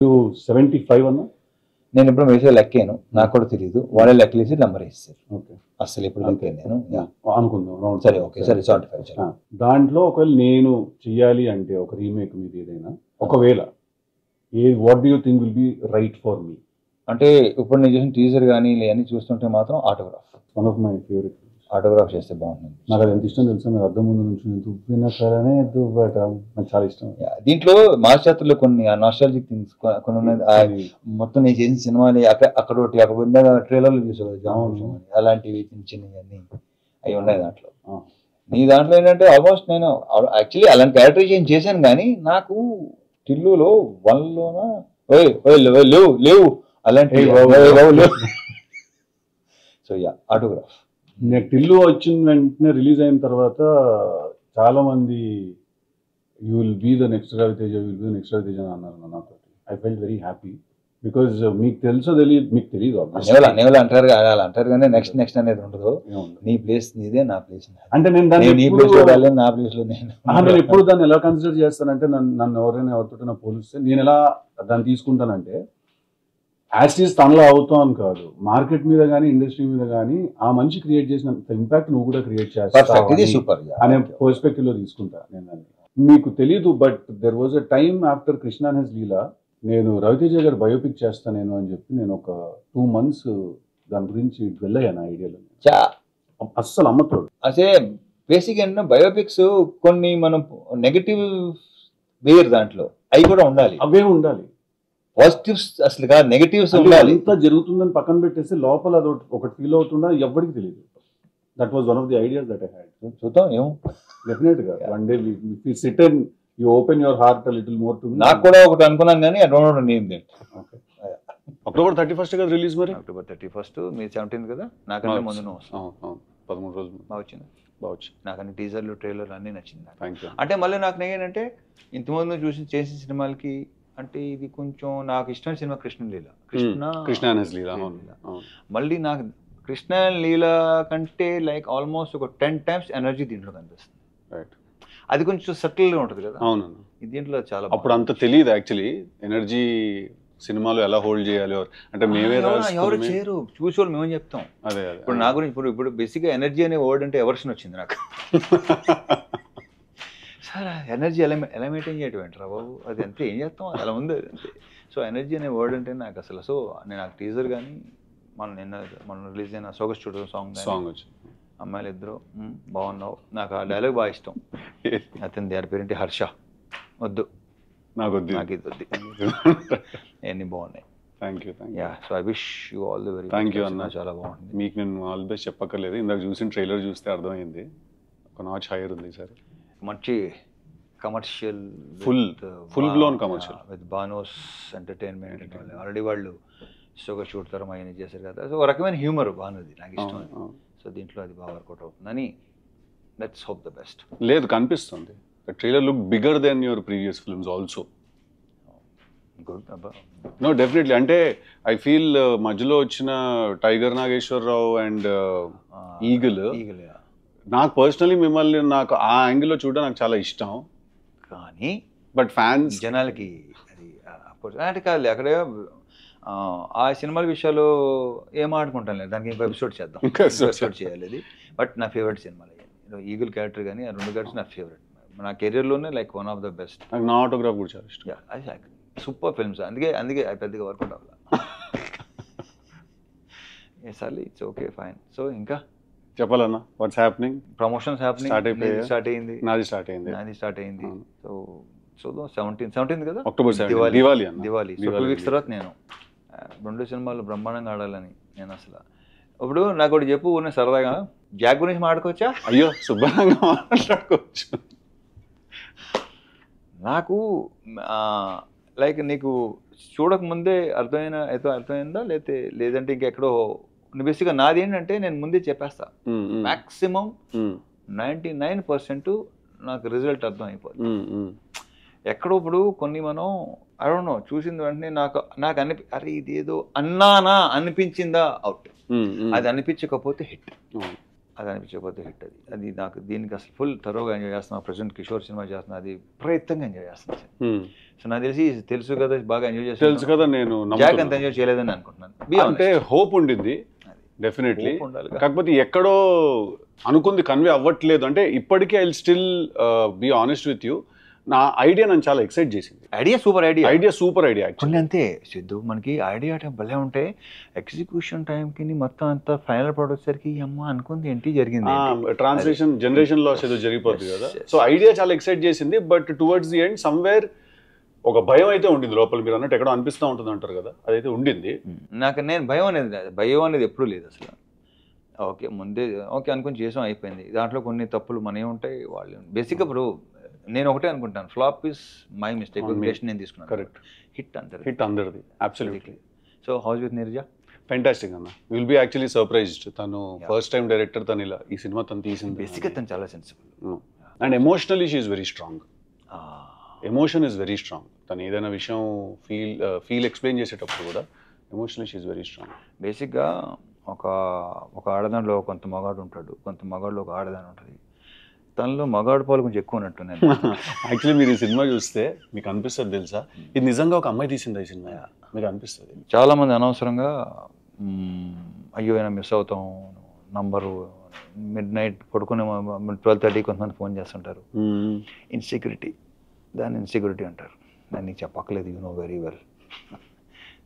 75 అన్నా నేను ఇప్పుడు మెసేజ్ లెక్కాను, నాకు కూడా తెలియదు. వాళ్ళే లెక్కలేసి నెంబర్ వేస్తారు. ఓకే అసలు ఇప్పుడు లెక్కాను నేను. అనుకుందాం సరే ఓకే సరే 75. దాంట్లో ఒకవేళ నేను చెయ్యాలి అంటే ఒక రీమేక్ మీద ఏదైనా ఒకవేళ what do you think will be right for me? అంటే ఇప్పుడు నేను చేసిన టీజర్ కానీ ఇవన్నీ చూస్తుంటే మాత్రం autograph one of my favourite. Autograph చేస్తే బాగుంటుంది. నాకు అది ఎంత ఇష్టం తెలుసా, మీరు అద్దం ముందు నుంచి దువ్విన సరే దువ్వట నాకు చాలా ఇష్టం. దీంట్లో మాస్టర్లో కొన్ని నాస్టాలజిక్ థింగ్స్ కొన్ని ఉన్నాయి. మొత్తం నేను చేసిన సినిమాని అక్కడ ఒకటి అక్కడ ఉందా ట్రైలర్లు చూసేవాళ్ళు జామ అలాంటివి చిన్న చిన్నవి అవి ఉన్నాయి దాంట్లో. నీ దాంట్లో ఏంటంటే ఆల్మోస్ట్ నేను యాక్చువల్లీ అలాంటి క్యారెక్టరైజేషన్ చేశాను, కానీ నాకు టిల్లులో వన్లోన లేవు లేవు అలాంటి. So yeah autograph. నేను టిల్లు వచ్చిన వెంటనే రిలీజ్ అయిన తర్వాత చాలా మంది you will be the next Raviteja, will be the next Raviteja అని అన్నారు నాతో. I felt very happy because మీకు తెలుసో తెలియదు, మీకు తెలియదు అంటారు అలా అంటారు, కానీ నెక్స్ట్ నెక్స్ట్ అనేది ఉండదు. నీ ప్లేస్ నీదే, నా ప్లేస్ అంటే నేను నీ ప్లేస్ లో వెళ్ళాలి, నా ప్లేస్ లో నేను ఎప్పుడు దాన్ని ఎలా కన్సిడర్ చేస్తానంటే నన్ను ఎవరైనా ఎవరితో పోలిస్తే నేను ఎలా దాన్ని తీసుకుంటానంటే యాస్టీస్ తనలో అవుతాం కాదు, మార్కెట్ మీద కానీ ఇండస్ట్రీ మీద కానీ ఆ మనిషి క్రియేట్ చేసినంత ఇంపాక్ట్ నువ్వు కూడా క్రియేట్ చేస్తావు అనే పర్స్పెక్టివ్ లో తీసుకుంటా నేను దాన్ని. మీకు తెలీదు but there was a time after Krishna and his Leela నేను రవితేజ గారు బయోపిక్ చేస్తా నేను అని చెప్పి నేను ఒక 2 months దాని గురించి వెళ్ళాను ఐడియాలో. అస్సలు అమ్మతోడు అదే బేసిక్ ఏంటంటే బయోపిక్స్ కొన్ని మనం నెగటివ్ వేరు దాంట్లో అవి కూడా ఉండాలి, అవే ఉండాలి. పాజిటివ్స్ అసలు కాదు, నెగటివ్స్ ఉండాలి. ఎంత జరుగుతుందని పక్కన పెట్టేసి లోపల అది ఒకటి ఫీల్ అవుతుందా ఎవరికి తెలియదు. That was one of the ideas that I had. చూద్దాం ఏమో డెఫినెట్ గా one day you sit and you open your heart a little more to me. నాకు కూడా ఒకటి అనుకున్నాను కానీ I don't know name that. Okay October 31st కదా release మరి? October 31st మీ 17th కదా, నాకన్నా ముందు 13 రోజులు బాగా వచ్చింది. బావచ్చు నాకు అన్ని టీజర్లు ట్రైలర్లు అన్నీ నచ్చింది. Thank you. అంటే మళ్ళీ నాకు ఏంటంటే ఇంతకుముందు చేసిన సినిమాలకి అంటే ఇది కొంచెం నాకు ఇష్టమైన సినిమా కృష్ణలీల. మళ్ళీ నాకు కృష్ణ లీల కంటే లైక్ ఆల్మోస్ట్ ఒక 10 times ఎనర్జీ దీంట్లో కనిపిస్తుంది. రైట్, అది కొంచెం సటిల్గా ఉంటుంది కదా. అవును, దీంట్లో చాలా అప్పుడు అంత తెలియదు యాక్చువల్లీ ఎనర్జీ సినిమాలో ఎలా హోల్డ్ చేయాలి అంటే మేమే ఎవరు చేయరు, చూసేవాళ్ళు మేమేం చెప్తాం. అదే ఇప్పుడు నా గురించి ఇప్పుడు బేసిక్గా ఎనర్జీ అనే వర్డ్ అంటే ఎవర్షన్ వచ్చింది నాకు. సార్ ఎనర్జీ ఎలా మెయింటైన్ చేయటం ఏంటరా బాబు, అది అంతే ఏం చేస్తాం అలా ఉంది అంతే. సో ఎనర్జీ అనే వర్డ్ అంటే నాకు అసలు సో నేను నాకు టీజర్ కానీ మన రిలీజ్ అయిన సోగస్ చూడ సాంగ్ అమ్మాయిలు ఇద్దరు బాగున్నావు, నాకు ఆ డైలాగ్ బాగా ఇష్టం. అతని దాని పేరేంటి హర్ష, వద్దు నాకు ఇది వద్దు అన్నీ బాగున్నాయి. Thank you. Yeah so I wish you all the very. Thank you అన్న, చాలా బాగుంది. మీకు నేను ఆల్ ది బెస్ట్ చెప్పక్కర్లేదు, ఇందాక చూసిన ట్రైలర్ చూస్తే అర్థమైంది ఒక నాచ్ హైయర్ ఉంది సార్. మంచి commercial, full blown commercial with bonus entertainment. Already వాళ్ళు షోగా షూట్ తరం అవన్నీ చేశారు కదా, సో ఒక రకమైన హ్యూమర్ బాగున్నది, నాకు ఇష్టం. సో దీంట్లో అది బాగా వర్కౌట్ అవుతుందని లెట్స్ హోప్ ద బెస్ట్. లేదు కనిపిస్తుంది, the trailer look bigger than your previous films also. Good. No definitely, అంటే ఐ ఫీల్ మధ్యలో వచ్చిన టైగర్ నాగేశ్వరరావు అండ్ ఈగల్ నాకు పర్సనలీ మిమ్మల్ని నాకు ఆ యాంగిల్లో చూడడం నాకు చాలా ఇష్టం, కానీ బట్ ఫ్యాన్స్ జనాలకి అది అంటే కాదు. అక్కడే ఆ సినిమాల విషయాలు ఏం ఆడుకుంటాను లేదు, దానికి ఇంకో ఎపిసోడ్ చేద్దాం, ఎపిసోడ్ చేయాలి అది. బట్ నా ఫేవరెట్ సినిమాలు ఈగల్ క్యారెక్టర్ కానీ ఆ 2 క్యారెక్టర్స్ నా ఫేవరెట్, నా కెరీర్లోనే like one of the best. నాకు నా ఆటోగ్రాఫ్ కూడా చాలా ఇష్టం. అది సూపర్ ఫిల్మ్స్, అందుకే పెద్దగా వర్కౌట్ అవ్వాలి. సార్లీ ఇట్స్ ఓకే ఫైన్. సో ఇంకా చెప్పాలన్నా వాట్స్ హ్యాపెనింగ్? ప్రమోషన్స్ స్టార్ట్ అయింది, నాది స్టార్ట్ అయింది. సో చూద్దాం 17th కదా, October 17 దివాళీ. సో 2 weeks తర్వాత నేను 2 సినిమాలు బ్రహ్మాండంగా ఆడాలని నేను అసలు. ఇప్పుడు నాకు ఒకటి చెప్పు, నేను సరదాగా జాక్ గురించి మాట్లాడుకోవచ్చా? అయ్యో శుభ్రంగా మాట్లాడుకోవచ్చు. నాకు లైక్ నీకు చూడకముందే అర్థమైందా లేదంటే ఇంకెక్కడో? బేసిక్గా నాది ఏంటంటే నేను ముందే చెప్పేస్తా, మ్యాక్సిమం 99% నాకు రిజల్ట్ అర్థం అయిపోతుంది. ఎక్కడో ఇప్పుడు కొన్ని మనం ఐ డోంట్ నో చూసిన వెంటనే నాకు అరే ఇదేదో అన్నానా అనిపించిందా అవుట్, అది అనిపించకపోతే హిట్. అది అనిపించకపోతే హిట్. అది నాకు దీనికి అసలు ఫుల్ తరోగా ఎంజాయ్ చేస్తున్నా. ప్రజెంట్ కిషోర్ సినిమా చేస్తున్నా, అది విపరీతంగా ఎంజాయ్ చేస్తున్నాను. సో నాకు తెలుసు కదా బాగా ఎంజాయ్ చేస్తాను. తెలుసు కదా, నేను జాక్ అంత ఎంజాయ్ చేయలేదని అనుకుంటున్నాను. అంటే హోప్ ఉండింది డెఫినెట్లీ, కాకపోతే ఎక్కడో అనుకుంది కన్వే అవ్వట్లేదు. అంటే ఇప్పటికీ I will still be honest with you, నా ఐడియా నన్ను చాలా ఎక్సైట్ చేసింది. ఐడియా సూపర్ ఐడియా కొన్ని అంతే సిద్ధు, మనకి ఐడియా టైం భలే ఉంటే ఎగ్జిక్యూషన్ టైంకి మొత్తం అంతా ఫైనల్ ప్రోడక్ట్ సరికి అమ్మ అనుకుంది ఏంటి జరిగింది, ట్రాన్స్లేషన్ జనరేషన్ లాస్ ఏదో జరిగిపోతుంది కదా. సో ఐడియా చాలా ఎక్సైట్ చేసింది, but towards the end somewhere ఒక భయం అయితే ఉండింది లోపల. మీరు అన్నట్టు ఎక్కడో అనిపిస్తూ ఉంటుంది అంటారు కదా, అదైతే ఉండింది నాకు. నేను భయం అనేది ఎప్పుడూ లేదు అసలు. ముందే అనుకుని చేసాం, అయిపోయింది. దాంట్లో కొన్ని తప్పులు మనమే ఉంటాయి, వాళ్ళు బేసిక్గా. ఇప్పుడు నేను ఒకటే అనుకుంటాను, ఫ్లాప్ ఇస్ మై మిస్టేక్, నేను తీసుకున్నాను. కరెక్ట్. హిట్ అందరిది absolutely. So how's with Neeraja fantastic అన్న. Will be actually surprised. తను ఫస్ట్ టైం డైరెక్టర్, తను ఇలా ఈ సినిమా తను తీసింది. బేసిక్గా తను చాలా sensible and emotionally she is very strong. Emotion is very strong. తను ఏదైనా విషయం ఫీల్ ఎక్స్ప్లెయిన్ చేసేటప్పుడు కూడా emotionally she is very strong. బేసిక్గా ఒక ఆడదానిలో కొంత మగాడు ఉంటాడు, కొంత మగాడులో ఒక ఆడదాని ఉంటుంది. తనలో మగాడు పాలు కొంచెం ఎక్కువ ఉన్నట్టు. యాక్చువల్లీ మీరు ఈ సినిమా చూస్తే మీకు అనిపిస్తుంది తెలుసా, ఇది నిజంగా ఒక అమ్మాయి తీసింది ఈ సినిమా, మీకు అనిపిస్తుంది. చాలామంది అనవసరంగా అయ్యో అయినా మిస్ అవుతాం నంబరు, మిడ్ నైట్ పడుకునే 12:30 కొంతమంది ఫోన్ చేస్తుంటారు. ఇన్సెక్యూరిటీ, దాన్ని ఇన్సెక్యూరిటీ అంటారు. దాన్ని నీకు చెప్పక్కలేదు, you know very well.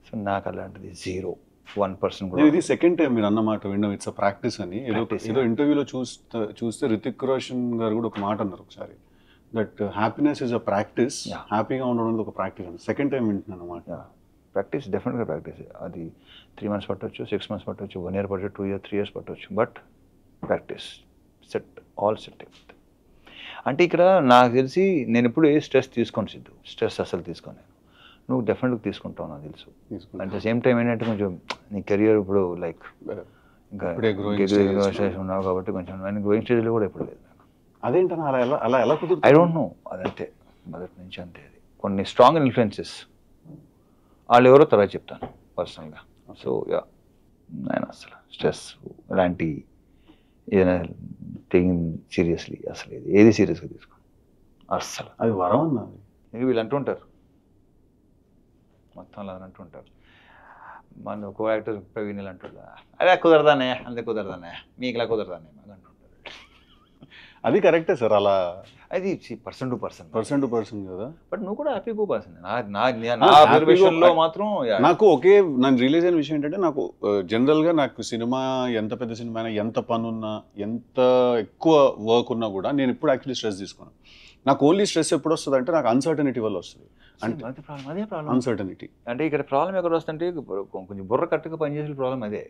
So నాకు అలాంటిది 0-1% కూడా. ఇది సెకండ్ టైం మీరు అన్నమాట విన్నాం, ఇట్స్ అ ప్రాక్టీస్ అని. ఏదో ఇంటర్వ్యూలో చూస్తే రితిక్ రోషన్ గారు కూడా ఒక మాట అన్నారు ఒకసారి, that happiness is a practice, హ్యాపీగా ఉండడం ఒక ప్రాక్టీస్ అని. సెకండ్ టైం వింటున్నాను అన్నమాట. ప్రాక్టీస్, డెఫినెట్గా ప్రాక్టీస్. అది 3 months పట్టవచ్చు, 6 months పట్టవచ్చు, 1 year పట్టవచ్చు, 2 years 3 years పట్టవచ్చు, but practice set all set. అంటే ఇక్కడ నాకు తెలిసి నేను ఎప్పుడు ఏ స్ట్రెస్ తీసుకోను సిద్ధు, స్ట్రెస్ అసలు తీసుకోను నేను. నువ్వు డెఫినెట్గా తీసుకుంటావు నాకు తెలుసు. అట్ ద సేమ్ టైం ఏంటంటే కొంచెం నీ కెరియర్ ఇప్పుడు లైక్ ఇంకా ఉన్నావు కాబట్టి కొంచెం గ్రోయింగ్ స్టేజ్లో కూడా ఎప్పుడు లేదు నాకు. అదేంటన్నా అలా ఎలా కుదురుతుంది? ఐ డోంట్ నో, అదంతే మొదటి నుంచి అంతే. అది కొన్ని స్ట్రాంగ్ ఇన్ఫ్లుయెన్సెస్, వాళ్ళు ఎవరో తర్వాత చెప్తాను పర్సనల్గా. సో నేను అసలు స్ట్రెస్ ఇలాంటి ఏదైనా సీరియస్లీ అసలు ఏది సీరియస్గా తీసుకోండి అస్సలు. అది వరం అన్నది. వీళ్ళు అంటుంటారు మొత్తం అలా అంటుంటారు. మన కో యాక్టర్ ప్రవీణ్ అంటుంటా, అదే కుదరదానే, అంతే కుదరదానే, మీకు ఇలా కుదరదానే మాకు అంటుంటారు. అది కరెక్టే సార్, అలా అది పర్సన్ టు పర్సన్ కదా. బట్ నువ్వు కూడా హ్యాపీ గో పర్సన్. మాత్రం నాకు నన్ను రిలీజ్ అయిన విషయం ఏంటంటే, నాకు జనరల్గా నాకు సినిమా ఎంత పెద్ద సినిమా అయినా, ఎంత పని ఉన్నా, ఎంత ఎక్కువ వర్క్ ఉన్నా కూడా నేను ఎప్పుడు యాక్చువల్లీ స్ట్రెస్ తీసుకోను. నాకు ఓన్లీ స్ట్రెస్ ఎప్పుడు వస్తుంది అంటే నాకు అన్సర్టనిటీ వల్ల వస్తుంది. అంటే అదే ప్రాబ్లం, అన్సర్టనిటీ. అంటే ఇక్కడ ప్రాబ్లం ఎక్కడ వస్తుంటే కొంచెం బుర్ర కట్టుగా పనిచేసే ప్రాబ్లం అదే.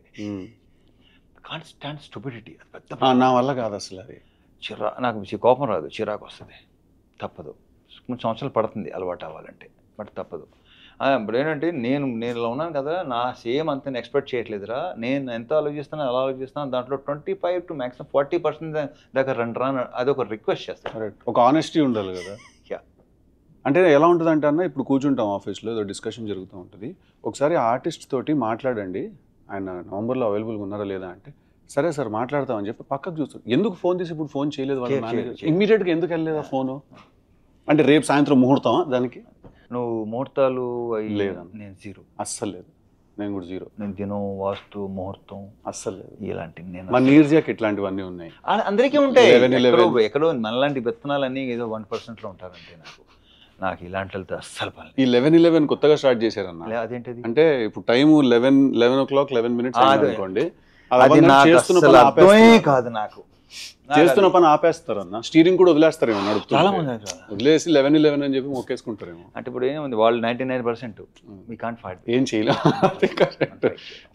కాన్స్టాంట్ స్టూపిడిటీ, అది పెద్ద నా వల్ల కాదు అసలు. అది నాకు కోపం రాదు, చిరాకు వస్తుంది, తప్పదు. కొన్ని సంవత్సరాలు పడుతుంది అలవాటు అవ్వాలంటే, బట్ తప్పదు. ఇప్పుడు ఏంటంటే నేను ఇలా ఉన్నాను కదా, నా సేమ్ అంత ఎక్స్పెక్ట్ చేయట్లేదురా, నేను ఎంత ఆలోచిస్తాను అలా ఆలోచిస్తాను, దాంట్లో 25 to maximum 40% దాకా రండి, అదొక రిక్వెస్ట్ చేస్తాను. ఒక ఆనెస్టీ ఉండాలి కదా. అంటే ఎలా ఉంటుంది అంటే అన్న, ఇప్పుడు కూర్చుంటాం ఆఫీస్లో, ఏదో డిస్కషన్ జరుగుతూ ఉంటుంది, ఒకసారి ఆర్టిస్ట్ తోటి మాట్లాడండి, ఆయన నవంబర్లో అవైలబుల్గా ఉన్నారా లేదా అంటే, సరే సార్ మాట్లాడతామని చెప్పి పక్కకు చూస్తాడు. ఎందుకు ఫోన్ తీసి ఇప్పుడు ఫోన్ చేయలేదు వాళ్ళ మేనేజర్, ఇమ్మీడియట్గా ఎందుకు వెళ్ళలేదా ఫోను అంటే, రేపు సాయంత్రం ముహూర్తమా దానికి? నువ్వు ముహూర్తాలు లేదా? నేను 0, అస్సలు లేదు. నేను కూడా 0. నేను దినం, వాస్తు, ముహూర్తం అస్సలు లేదు. ఇలాంటి మా నీర్జాకి ఇట్లాంటివన్నీ ఉన్నాయి, అందరికీ ఉంటాయి. ఎక్కడో మనలాంటి విత్తనాలన్నీ ఏదో 1%లో ఉంటారంటే నాకు ఇలాంటి వెళ్తే అస్సలు పని. ఈ 11:11 కొత్తగా స్టార్ట్ చేశారన్న. అదేంటిది అంటే ఇప్పుడు టైము 11 o'clock 11 minutes అనుకోండి, కాదు నాకు చేస్తున్న పని ఆపేస్తారన్న. స్టీరింగ్ కూడా వదిలేస్తారేమో, చాలా మంది వదిలేసి 11:11 అని చెప్పి మొక్కేసుకుంటారేమో. అంటే ఇప్పుడు ఏముంది, వాళ్ళు 99% వీ కాంట్ ఫైట్, ఏం చేయలేం.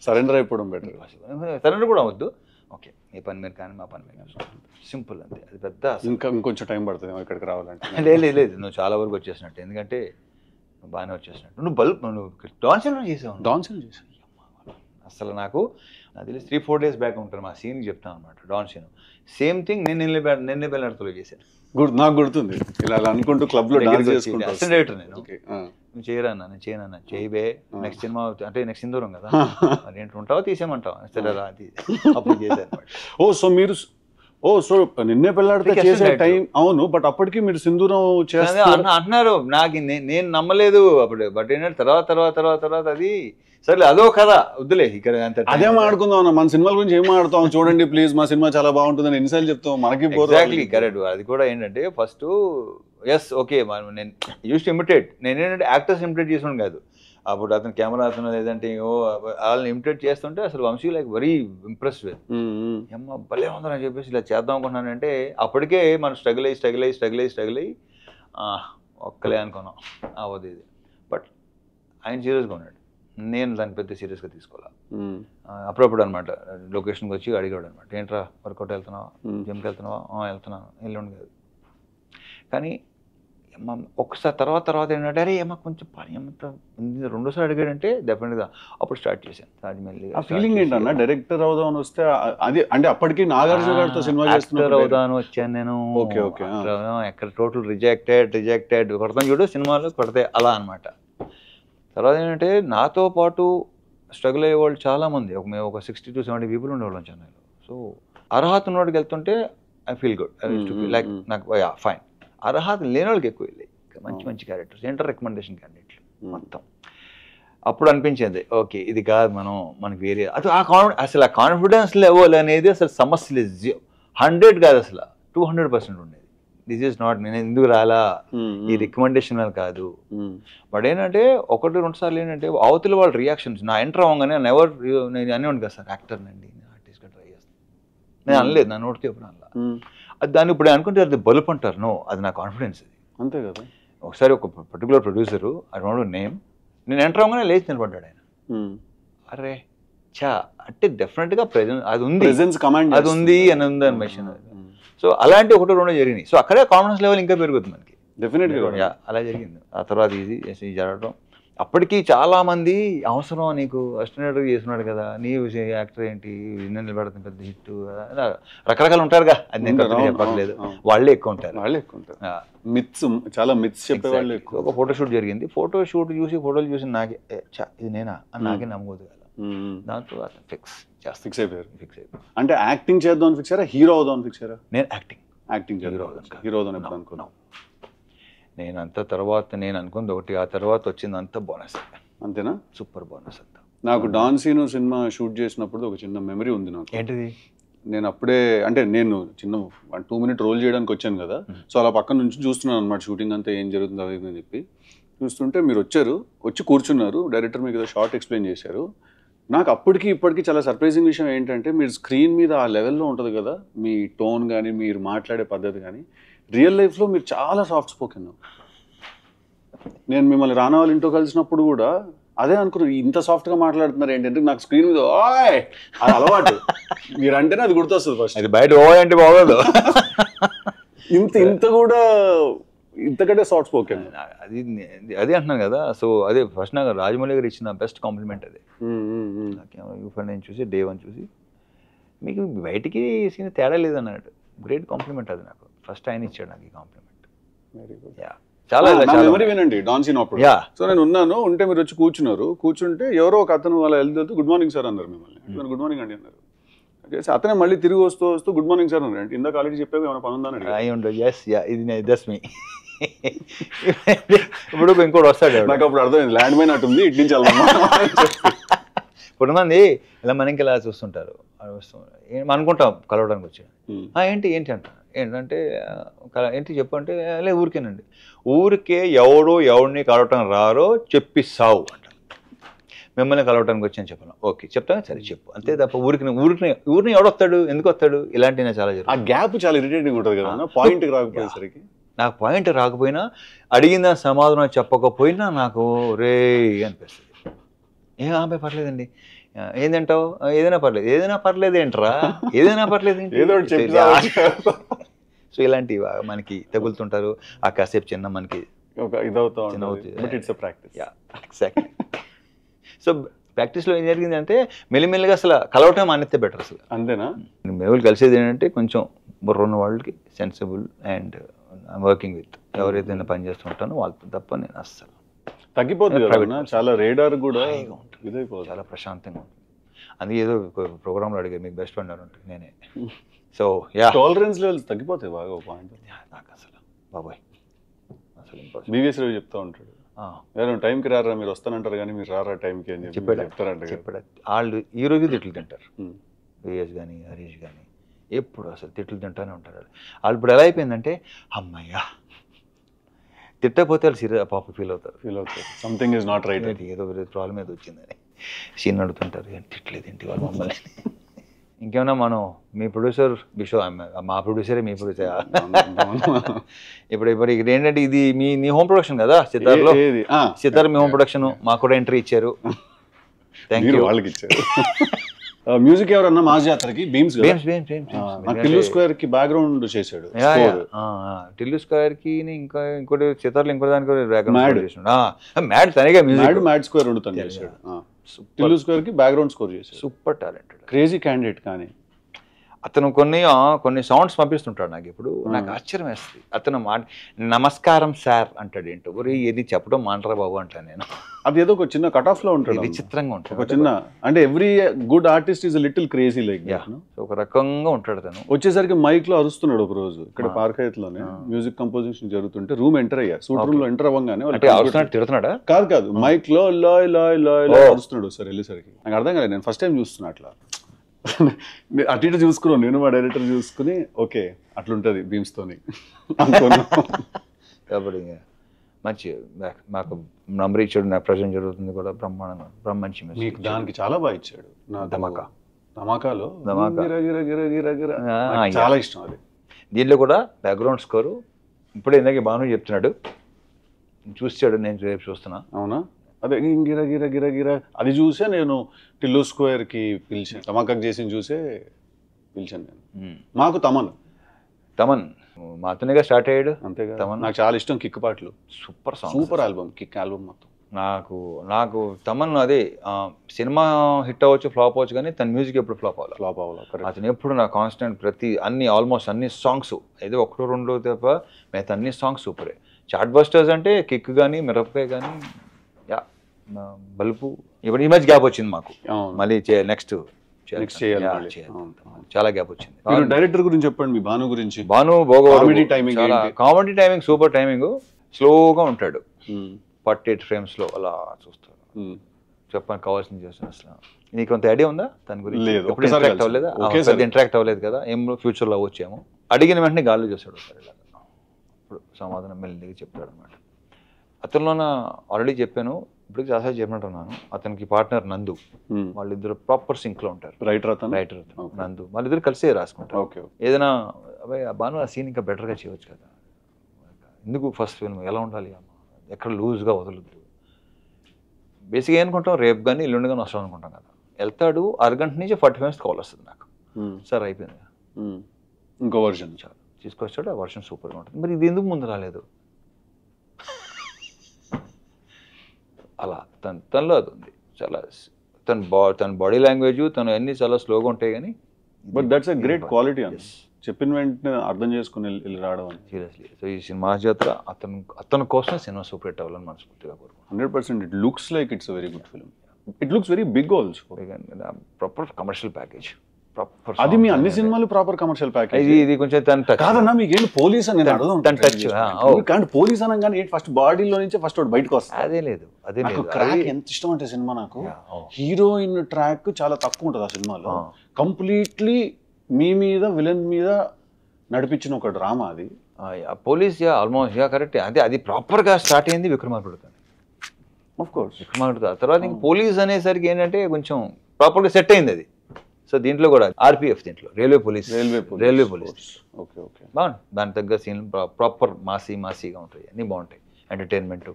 సరెండర్ అయిపోవడం బెటర్. సరెండర్ కూడా అవద్దు, ఓకే మీ పని మీరు కానీ మా పని మీరు, సింపుల్ అంతే. అది పెద్ద ఇంకొంచెం టైం పడుతుంది ఇక్కడికి రావాలంటే. లేదు నువ్వు చాలా వరకు వచ్చేసినట్టు, ఎందుకంటే నువ్వు బాగానే వచ్చేసినట్టు. నువ్వు డాన్సీలో చేసావు అసలు. నాకు తెలిసి 3-4 days బ్యాక్ ఉంటాను, మా సీన్కి చెప్తాను అనమాట, డాన్ సీన్. సేమ్ థింగ్ నేను బెల్లర్తో చేశాను. నాకు గుర్తుంది, ఇలా అనుకుంటూ క్లబ్లో డైరెక్టర్ నేను, నువ్వు చేయరాన్నా, నేను చేయనన్నా, చేయబే నెక్స్ట్ సినిమా అంటే నెక్స్ట్ సింధూరం కదా, మరి ఏంటి ఉంటావో తీసేయమంటావా, సరే రా అది అప్పుడు చేశాను. ఓ సో మీరు ఓ సో నిన్నే పెళ్ళాడితే చేసే టైం అవును, బట్ అప్పటికి మీరు సింధూరం అంటున్నారు. నాకు నేను నమ్మలేదు అప్పుడు. బట్ ఏంటంటే తర్వాత అది సరే అదో కదా వద్దులే ఇక్కడ. అదే మాట్లాడుకుందాం అన్న, మన సినిమాల గురించి ఏం మాట్లాడతాం చూడండి ప్లీజ్, మా సినిమా చాలా బాగుంటుందని ఎన్నిసార్లు చెప్తాం మనకి. Exactly correct. అది కూడా ఏంటంటే ఫస్ట్ ఎస్ ఓకే నేను యూస్ టు ఇమిటేట్. నేను ఏంటంటే యాక్టర్స్ ఇమిటేట్ చేసాను కాదు. అప్పుడు అతను కెమెరా అతను లేదంటే వాళ్ళని ఇమిటేట్ చేస్తుంటే అసలు Vamshi like very impressed with అమ్మ భలే ఉందని చెప్పేసి ఇలా చేద్దాం అనుకున్నానంటే అప్పటికే మనం స్ట్రగుల్ అయ్యి ఒక్కలే అనుకున్నాం అవ్వదు ఇది. బట్ ఆయన సీరియస్గా ఉన్నాడు, నేను దాన్ని పెద్ద సీరియస్గా తీసుకోవాలి. అప్పుడప్పుడు అనమాట లొకేషన్కి వచ్చి అడిగాడు అనమాట, ఏంట్రా వర్కౌట్ వెళ్తున్నావా, జిమ్కి వెళ్తున్నావా, వెళ్తున్నాను, ఎల్లుండి కాదు. కానీ ఒక్కసారి తర్వాత ఏంటంటే అరే ఏమో కొంచెం పని ఏమంతా రెండోసారి అడిగాడంటే డెఫినెట్గా అప్పుడు స్టార్ట్ చేశాను రాజమౌళి. ఆ ఫీలింగ్ ఏంటన్నా డైరెక్టర్ అవుదామని వస్తే? అది అంటే అప్పటికి నాగార్జున గారితో సినిమా యాక్టర్ అవుదామని వచ్చాను నేను. ఎక్కడ టోటల్ రిజెక్టెడ్ కొడతాను చూడు సినిమాలు కొడితే అలా అనమాట. తర్వాత ఏంటంటే నాతో పాటు స్ట్రగుల్ అయ్యే వాళ్ళు చాలామంది, మేము ఒక 60 to 70 పీపుల్ ఉండేవాళ్ళం చెన్నైలో. సో అర్హత ఉన్నోడికి వెళ్తుంటే ఐ ఫీల్ గుడ్, లైక్ నాకు ఫైన్. అర్హత లేని వాళ్ళకి ఎక్కువ వెళ్ళాయి మంచి క్యారెక్టర్స్, ఇంటర్ రికమెండేషన్ క్యాండిడేట్లు మొత్తం. అప్పుడు అనిపించింది ఓకే ఇది కాదు మనకి వేరే అది అసలు ఆ కాన్ఫిడెన్స్ లెవెల్ అనేది అసలు సమస్య లేదు, 100 కాదు అసలు 200% ఉండేది. దిస్ ఈజ్ నాట్ నేను ఎందుకు రాలా ఈ రికమెండేషన్ కాదు. బట్ ఏంటంటే 1-2 సార్లు ఏంటంటే అవతల వాళ్ళ రియాక్షన్స్ నా ఎంటర్ అవ్వగానే నేను అనేవాడిని కదా సార్ యాక్టర్ నండి, నేను ఆర్టిస్ట్గా ట్రై చేస్తాను, నేను అనలేదు, నా నోటికి ఎప్పుడు అనలా. అది దాన్ని ఇప్పుడు అనుకుంటే అది బలుపు అంటారు, నో అది నా కాన్ఫిడెన్స్. అది అంతే కదా. ఒకసారి ఒక particular producer I don't know name, నేను ఎంటర్ అవ్వగానే లేచి నిలబడ్డాడు ఆయన. అరే చా అంటే డెఫినెట్గా ప్రెజెన్స్ అది ఉంది అని ఉంది మెషిన్. సో అలాంటి 1-2 జరిగినాయి. సో అక్కడే కాన్ఫిడెన్స్ లెవెల్ ఇంకా పెరుగుతుంది మనకి డెఫినెట్గా. అలా జరిగింది. ఆ తర్వాత ఇది జరగడం అప్పటికి చాలా మంది అవసరం నీకు అసిస్టెంట్ చేస్తున్నాడు కదా, నీ యాక్టర్ ఏంటి నిలబెడుతుంది పెద్ద హిట్, రకరకాలు ఉంటారుగా, అది నేను చెప్పట్లేదు, వాళ్ళే ఎక్కువ ఉంటారు. మిత్స్ చాలా మిత్స్ చెప్పేవాళ్ళు. ఒక ఫోటోషూట్ జరిగింది, ఫోటోలు చూసి నాకే ఇది నేనా అని నాకే నమ్మకూడదు కదా. దాంతో ఫిక్స్ అయిపోయారు. అంటే యాక్టింగ్ చేద్దాం ఫిక్స్ అయ్యారా, హీరో అవుదాం ఫిక్స్ అయ్యారా? నేను యాక్టింగ్ హీరో అవుదాం అనుకున్నాను నేను. అంత తర్వాత నేను అనుకుంది ఒకటి, ఆ తర్వాత వచ్చింది అంతా బోనస్. అంతేనా? సూపర్ బోనస్ అంతా. నాకు డాన్ సీను సినిమా షూట్ చేసినప్పుడు ఒక చిన్న మెమరీ ఉంది నాకు. ఏంటిది? నేను అప్పుడే అంటే నేను చిన్న 2 minute రోల్ చేయడానికి వచ్చాను కదా, సో అలా పక్కన నుంచి చూస్తున్నాను అనమాట షూటింగ్ అంతా ఏం జరుగుతుంది అది అని చెప్పి చూస్తుంటే మీరు వచ్చి కూర్చున్నారు, డైరెక్టర్ మీకు ఏదో షార్ట్ ఎక్స్ప్లెయిన్ చేశారు. నాకు అప్పటికి ఇప్పటికీ చాలా సర్ప్రైజింగ్ విషయం ఏంటంటే మీరు స్క్రీన్ మీద ఆ లెవెల్లో ఉంటుంది కదా మీ టోన్ కానీ మీరు మాట్లాడే పద్ధతి కానీ, రియల్ లైఫ్లో మీరు చాలా సాఫ్ట్ స్పోకెన్. నేను మిమ్మల్ని రానా వాళ్ళ ఇంట్లో కలిసినప్పుడు కూడా అదే అనుకున్నాను, ఇంత సాఫ్ట్గా మాట్లాడుతున్నారు ఏంటంటే నాకు స్క్రీన్ మీద ఓయ్ అది అలవాటు, మీరంటేనే అది గుర్తొస్తుంది ఫస్ట్. అది బయట ఓయ్ అంటే బాగోదు, ఇంత కూడా ఇంతకంటే సాఫ్ట్ స్పోకెన్. అదే అంటున్నాను కదా. సో అదే ఫస్ట్ నాకు రాజమౌళి గారు ఇచ్చిన బెస్ట్ కాంప్లిమెంట్ అదే. నేను చూసి డే 1 చూసి మీకు బయటికి సీన్ తేడా లేదన్నాడు, గ్రేట్ కాంప్లిమెంట్ అది నాకు. ఫస్ట్ ఆయన ఇచ్చాడు నాకు ఈ కాంప్లిమెంట్. Very good. చాలా మెమరీ వినండి డాన్ సీన్ అప్పుడు. సో నేను ఉంటే మీరు వచ్చి కూర్చుంటే ఎవరో ఒక అతను వాళ్ళ వెళ్తూ గుడ్ మార్నింగ్ సార్ అన్నారు మిమ్మల్ని. గుడ్ మార్నింగ్ అండి అన్నారు. అతనే మళ్ళీ తిరిగి వస్తూ గుడ్ మార్నింగ్ సార్ అన్నారు. ఇందాక ఆల్రెడీ చెప్పావు ఏమైనా పని ఉందని. ఇప్పుడు ఇంకోటి వస్తాడు, నాకు అప్పుడు అర్థమైంది ల్యాండ్ మైన్ అటుంది ఇటు నుంచి కొంతమంది ఇలా మనకి ఇలా చూస్తుంటారు, అనుకుంటాం కలవడానికి వచ్చి ఏంటి ఏంటంటే ఏంటి చెప్పు అంటే లే ఊరికేనండి, ఊరికే ఎవడిని కలవటం రారో చెప్పిస్తావు అంట. మిమ్మల్ని కలవటానికి వచ్చాను చెప్పాను, ఓకే చెప్తాను సరే చెప్పు అంతే తప్ప ఊరిని ఎవడొస్తాడు, ఎందుకు వస్తాడు, ఇలాంటివి చాలా జరుగుతుంది. ఆ గ్యాప్ చాలా ఇరిటేటింగ్ ఉంటుంది కదా, పాయింట్ రాకపోయేసరికి. నాకు పాయింట్ రాకపోయినా అడిగిన సమాధానం చెప్పకపోయినా నాకు రే అనిపిస్తుంది. అబ్బాయి పర్లేదండి, ఏంటంటావు, ఏదైనా పర్లేదు ఏంట్రా, ఏదైనా పర్లేదు ఏంటి. సో ఇలాంటివి మనకి తగులుతుంటారు. ఆ కాసేపు చిన్న మనకి ఎగ్జాక్ట్లీ. సో ప్రాక్టీస్లో ఏం జరిగిందంటే మెల్లిమెల్లిగా అసలు కలవటం మానేస్తే బెటర్ అసలు. అంతేనా? మేము కలిసేది ఏంటంటే కొంచెం బుర్ర ఉన్న వాళ్ళకి సెన్సిబుల్ అండ్ వర్కింగ్ విత్ ఎవరైతే నేను పని చేస్తుంటానో వాళ్ళతో తప్ప నేను అస్సలు తగ్గిపోతుంది. చాలా రేడార్ కూడా చాలా ప్రశాంతంగా ఉంటుంది. అందుకే ఏదో ప్రోగ్రామ్లో అడిగారు మీకు బెస్ట్ ఫ్రెండ్ అంటే నేనే. సో యా టాలరెన్స్ లెవెల్స్ తగ్గిపోతాయి బాగా ఒక పాయింట్. నాకు అసలు బాబాయ్ అసలు బీవీఎస్ రవి చెప్తా ఉంటాడు, టైంకి రారా మీరు వస్తానంటారు కానీ మీరు రారా టైంకి అని చెప్పాడు. వాళ్ళు ఈ రోజు తిట్లు తింటారు, బీవీఎస్ కానీ హరీష్ కానీ ఎప్పుడు అసలు తిట్లు తింటానే ఉంటారు. వాళ్ళు ఇప్పుడు ఎలా అయిపోయిందంటే అమ్మయ్యా తిట్టకపోతే వాళ్ళు పాప ఫీల్ అవుతారు సంథింగ్ ఈజ్ నాట్ రైట్, ఏదో ప్రాబ్లం ఏదో వచ్చిందని సీన్ అడుగుతుంటారు. ఏం తిట్టలేదేంటి వాళ్ళు మమ్మల్ని. ఇంకేమన్నా మనం మీ ప్రొడ్యూసర్ బిషో, మా ప్రొడ్యూసరే మీ ప్రొడ్యూసర్. ఇప్పుడు ఇక్కడ ఏంటంటే ఇది మీ హోమ్ ప్రొడక్షన్ కదా సితార్లో, సితార్ మీ హోమ్ ప్రొడక్షన్, మాకు కూడా ఎంట్రీ ఇచ్చారు. Thank you. వాళ్ళకి ఇచ్చారు. మ్యూజిక్ ఎవరన్నా మా జాతరకి బీమ్స్ టిల్లు స్క్వేర్ కి బ్యాక్గ్రౌండ్ చేశాడు. టిల్లు స్క్వేర్ కి ఇంకా ఇంకోటి సితార్లో ఇంకో దానికి బ్యాక్గ్రౌండ్ చేసాడు. మ్యాడ్ తనగా మ్యూజిక్ మ్యాడ్ స్క్వేర్ ఉండుతాను చేశాడు. టిల్లు స్క్వేర్ కి బ్యాక్గ్రౌండ్ స్కోర్ చేశాడు. Super talented, crazy candidate. కానీ అతను కొన్ని సౌండ్స్ పంపిస్తుంటాడు నాకు. ఇప్పుడు నాకు ఆశ్చర్యం వేస్తుంది. అతను నమస్కారం సార్ అంటాడు. ఏంటో ఒరే ఇది చెప్పడం మాంటరా బాబు అంటాను నేను. అది ఏదో ఒక చిన్న కట్ ఆఫ్ లో ఉంటాడు, విచిత్రంగా ఉంటాడు. ఒక చిన్న అంటే every good artist is little crazy like ఒక రకంగా ఉంటాడు. తను వచ్చేసరికి మైక్ లో అరుస్తున్నాడు ఒక రోజు ఇక్కడ పార్క్ హైత్ లోనే మ్యూజిక్ కంపోజిషన్ జరుగుతుంటే రూమ్ ఎంటర్ అయ్యా. సూట్ రూమ్ లో ఎంటర్ అవ్వగానే తిడుతున్నాడా? కాదు మైక్ లో లాయ్ లాయ్ లాయ్ లాయ్ అరుస్తున్నాడు. సార్ వెళ్ళేసరికి నాకు అర్థం కాలేదు. నేను ఫస్ట్ టైం చూస్తున్నా అట్లా. అటు ఇటు చూసుకున్నాను నేను, మా డైరెక్టర్ చూసుకుని ఓకే అట్లుంటది బీమ్స్ తోని కాబట్టి మంచి మాకు నంబర్ ఇచ్చాడు. నా ప్రజెంట్ జరుగుతుంది కూడా బ్రహ్మాండంగా మంచి మీకు దానికి చాలా బాగా ఇచ్చాడు. నా ధమాకాలో చాలా ఇష్టం అది. దీంట్లో కూడా బ్యాక్గ్రౌండ్ స్కోరు ఇప్పుడే ఇందాక భాను చెప్తున్నాడు, చూసాడు, నేను రేపు చూస్తున్నా. అవునా? అదే గిర గిర గిర గిర అది చూసే నేను టిల్లు స్క్వేర్ కి పిలిచాను. ధమాకాకు చేసి చూసే పిలిచాను నేను. మాకు తమన్ మాతోనేగా స్టార్ట్ అయ్యాడు. అంతేగా. నాకు చాలా ఇష్టం కిక్ పాటలు. సూపర్ ఆల్బమ్, కిక్ ఆల్బమ్ మొత్తం. నాకు తమన్ అదే సినిమా హిట్ అవ్వచ్చు ఫ్లాప్ అవ్వచ్చు కానీ తన మ్యూజిక్ ఎప్పుడు ఫ్లాప్ అవ్వాలి. అతను ఎప్పుడు నా కాన్స్టెంట్ ఆల్మోస్ట్ అన్ని సాంగ్స్ ఏదో ఒకటో రెండో తప్ప మిగతా అన్ని సాంగ్స్ సూపరే. చార్ట్ బస్టర్స్ అంటే కిక్ కానీ మిరపకాయ కానీ బల్బు. ఇప్పుడు ఈ మధ్య గ్యాప్ వచ్చింది మాకు, మళ్ళీ నెక్స్ట్ చాలా గ్యాప్ వచ్చింది. డైరెక్టర్ గురించి చెప్పండి, మీ భాను గురించి. Bhanu comedy timing super timing. స్లోగా ఉంటాడు, 48 frames లో అలా చూస్తాడు. చెప్పడానికి కావాల్సింది చేస్తాను. అసలు నీకు కొంత ఐడియా ఉందా తన గురించి? ఇంటరాక్ట్ అవ్వలేదా? ఇంటరాక్ట్ అవ్వలేదు కదా, ఏం ఫ్యూచర్లో అవ్వచ్చేమో. అడిగిన వెంటనే గాల్లో చేస్తాడు. ఇప్పుడు సమాధానం మెల్లిగా చెప్తాడు అనమాట. అతనిలోన ఆల్రెడీ చెప్పాను, ఇప్పుడు చాలాసార్లు చెప్పినట్టున్నాను. అతనికి పార్ట్నర్ నందు, వాళ్ళిద్దరు ప్రాపర్ సింక్ లో ఉంటారు. రైటర్ నందు, వాళ్ళిద్దరు కలిసే రాసుకుంటారు. ఏదైనా అబ్బాయి బాను ఆ సీన్ ఇంకా బెటర్గా చేయవచ్చు కదా, ఎందుకు ఫస్ట్ ఫిల్మ్ ఎలా ఉండాలి, ఎక్కడ లూజ్గా వదలొద్దు. బేసిక్గా ఏమనుకుంటాం, రేపు కానీ ఎల్లుండి కానీ వస్తాం అనుకుంటాం కదా. వెళ్తాడు, అరగంట నుంచి 40 minutes కాల్ వస్తుంది నాకు. సార్ అయిపోయింది, ఇంకో వర్షన్ చాలా తీసుకొచ్చాడు. ఆ వర్షన్ సూపర్గా ఉంటుంది. మరి ఇది ఎందుకు ముందు రాలేదు? అలా తనలో అది ఉంది. చాలా తన బాడీ లాంగ్వేజ్ తను అన్ని చాలా స్లోగా ఉంటాయి కానీ but that's a great quality. చెప్పిన వెంటనే అర్థం చేసుకుని వెళ్ళి రావడం సీరియస్లీ. సో ఈ సినిమా జాతర అతని కోసం సినిమా సూపర్ హిట్ అవ్వాలని మనస్ఫూర్తిగా కోరుకుంటున్నాను. 100%. It looks like it's very good film. It looks very big also. Proper commercial package. అది మీ అన్ని సినిమాలు ప్రాపర్ కమర్షియల్ ప్యాకేజ్. ఇది కొంచెం తన టచ్ కాదన్నా. మీకు ఏంటి పోలీస్ అని టచ్ పోలీస్ అనగానే ఫస్ట్ బాడీలో నుంచి ఫస్ట్ బయటకు వస్తుంది. అదే లేదు, అదే లేదు. ట్రాక్ ఎంత ఇష్టం అంటే సినిమా నాకు, హీరోయిన్ ట్రాక్ చాలా తక్కువ ఉంటుంది ఆ సినిమాలో. కంప్లీట్లీ మీ మీద విలన్ మీద నడిపించిన ఒక డ్రామా అది. Police almost correct. అదే అది ప్రాపర్ గా స్టార్ట్ అయింది విక్రమార్కుడుతో. ఆఫ్ కోర్స్ విక్రమార్కుడు తర్వాత ఇంక పోలీస్ అనేసరికి ఏంటంటే కొంచెం ప్రాపర్ గా సెట్ అయింది అది. సో దీంట్లో కూడా ఆర్పిఎఫ్, దీంట్లో రైల్వే పోలీస్ బాగుంది. దాని తగ్గ సీన్ ప్రాపర్ మాసీగా ఉంటాయి, అన్నీ బాగుంటాయి. ఎంటర్టైన్మెంట్.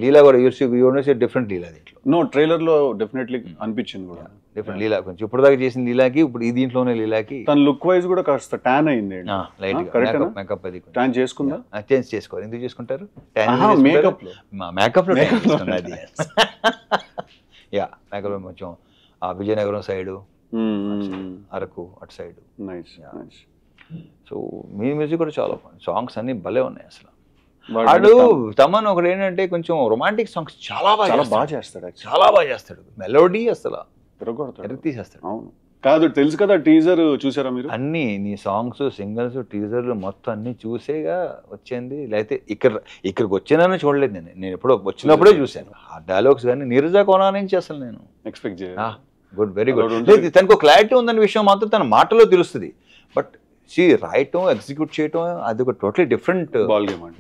లీలా కూడా యూనివర్సిటీ డిఫరెంట్ లీలా దీంట్లో. నో ట్రైలర్ లో డెఫినెట్లీ అనిపించింది కూడా డిఫరెంట్ లీలా. కొంచెం ఇప్పుడు దాకా చేసిన లీలాకి ఇప్పుడు ఈ దీంట్లోనే లీలాకి తన లుక్ వైజ్ కూడా కాస్త ట్యాన్ అయింది. లైట్ మేకప్ అది ట్యాన్ చేసుకుందా? చేంజ్ చేసుకోవాలి. ఎందుకు చేసుకుంటారు? మేకప్ లో అది. యా మేకప్ లో కొంచెం విజయనగరం సైడు, అరకు అటు సైడ్. సో మీ మ్యూజిక్ కూడా చాలా సాంగ్స్ అన్ని భలే ఉన్నాయి అసలు. వాడు తమన్ ఒకటి ఏంటంటే కొంచెం రొమాంటిక్ సాంగ్స్ చాలా బాగా చేస్తాడు. చాలా బాగా చేస్తాడు. మెలోడీ అసలు తిరగొడతాడు. ఎర్ర తీసేస్తాడు. అవును కాదు, తెలుసు కదా టీజర్ చూసారా మీరు? అన్ని నీ సాంగ్స్, సింగిల్స్, టీజర్లు మొత్తం అన్ని చూసేగా వచ్చింది. లేకపోతే ఇక్కడికి వచ్చినానని చూడలేదు నేను ఎప్పుడో వచ్చినప్పుడే చూశాను ఆ డైలాగ్స్. కానీ నీరజా కోనా నుంచి అసలు నేను ఎక్స్పెక్ట్ చేయాలి. Good, very good. తనకు క్లారిటీ ఉందన్న విషయం మాత్రం తన మాటలో తెలుస్తుంది. బట్ రాయటం, ఎగ్జిక్యూట్ చేయటం అది ఒక టోటలీ డిఫరెంట్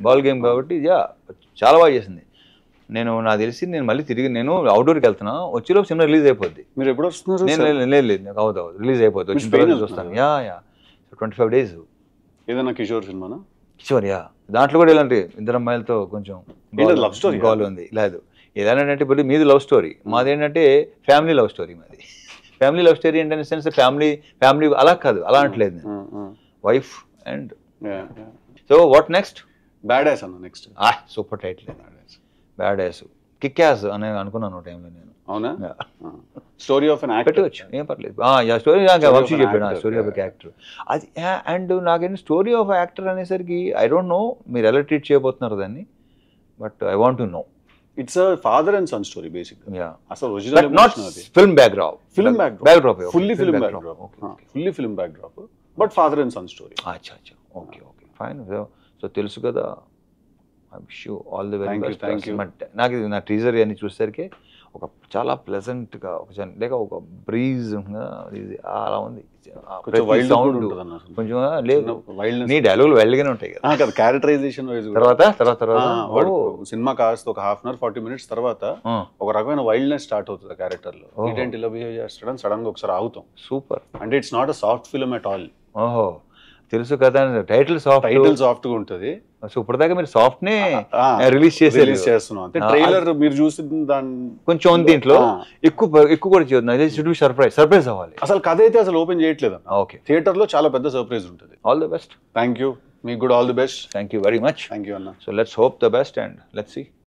బాల్ గేమ్ కాబట్టి చాలా బాగా చేసింది. నాకు తెలిసి నేను మళ్ళీ తిరిగి నేను అవుట్డోర్కి వెళ్తున్నా, వచ్చేలోపు సినిమా రిలీజ్ అయిపోద్ది. మీరు ఎప్పుడు వస్తున్నారు? నేను లేదు నాకు అవుతుంది రిలీజ్ అయిపోద్ది, వచ్చిన తర్వాత చూస్తాను. 25 days. ఏదైనా కిషోర్ సినిమానా? కిషోర్ దాంట్లో కూడా ఇలాంటి ఇద్దరు అమ్మాయిలతో కొంచెం లవ్ స్టోరీ గోల్ ఉంది. లేదు ఇదేంటంటే ఇప్పుడు మీది లవ్ స్టోరీ, మాది ఏంటంటే ఫ్యామిలీ లవ్ స్టోరీ. మాది ఫ్యామిలీ లవ్ స్టోరీ ఏంటంటే సెన్స్ ఫ్యామిలీ అలా కాదు, అలా అంటలేదు నేను. Wife and so what next? Bad ass అన్న next. Super title, bad ass, kick ass అని అనుకున్నాను టైంలో నేను. అవునా? స్టోరీ ఆఫ్ అన్ యాక్టర్ పెట్టవచ్చు, ఏం పర్లేదు. స్టోరీ వంశీ చెప్పాడు, స్టోరీ ఆఫ్ యాక్టర్ అది. అండ్ నాకేంటి స్టోరీ ఆఫ్ యాక్టర్ అనేసరికి ఐ డోంట్ నో మీరు ఎలా ట్రీట్ చేయబోతున్నారు దాన్ని, but I want to know. It's a father and son story basic. అసలు original not film backdrop, fully film backdrop but father and son story. అచ్చా okay fine. So తెలుసు కదా, I wish you all the very best. నాకు నా teaser అన్ని చూసేసరికి ఒక చాలా ప్లెజెంట్గా లేక ఒక బ్రీజ్ అలా ఉంది. సౌండ్ కొంచెం లేదు, నీ డైలాగులు వైల్డ్గానే ఉంటాయి కదా. క్యారెక్టరైజేషన్ తర్వాత సినిమా కాస్త ఒక 1/2 hour 40 minutes తర్వాత ఒక రకమైన వైల్డ్నెస్ స్టార్ట్ అవుతుంది క్యారెక్టర్ లో. ఏంటి ఇలా బిహేవ్ చేస్తాడని సడన్ గా ఒకసారి ఆగుతాం. సూపర్. అంటే it's not a soft film at all. ఓహో తెలుసు కదా, టైటిల్ సాఫ్ట్ గా ఉంటుంది. సో ఇప్పటిదాకా మీరు సాఫ్ట్ నే రిలీజ్ చేస్తున్నాం. ట్రైలర్ మీరు చూసి దాని కొంచెం దీంట్లో ఎక్కువ కూడా చేయొద్దు, సర్ప్రైజ్ అవ్వాలి. అసలు కథ అయితే అసలు ఓపెన్ చేయట్లేదు. ఓకే, థియేటర్ లో చాలా పెద్ద సర్ప్రైజ్ ఉంటుంది. All the best. Thank you, మీకు కూడా all the best. Thank you very much. Thank you అన్న. So let's hope the best and let's see.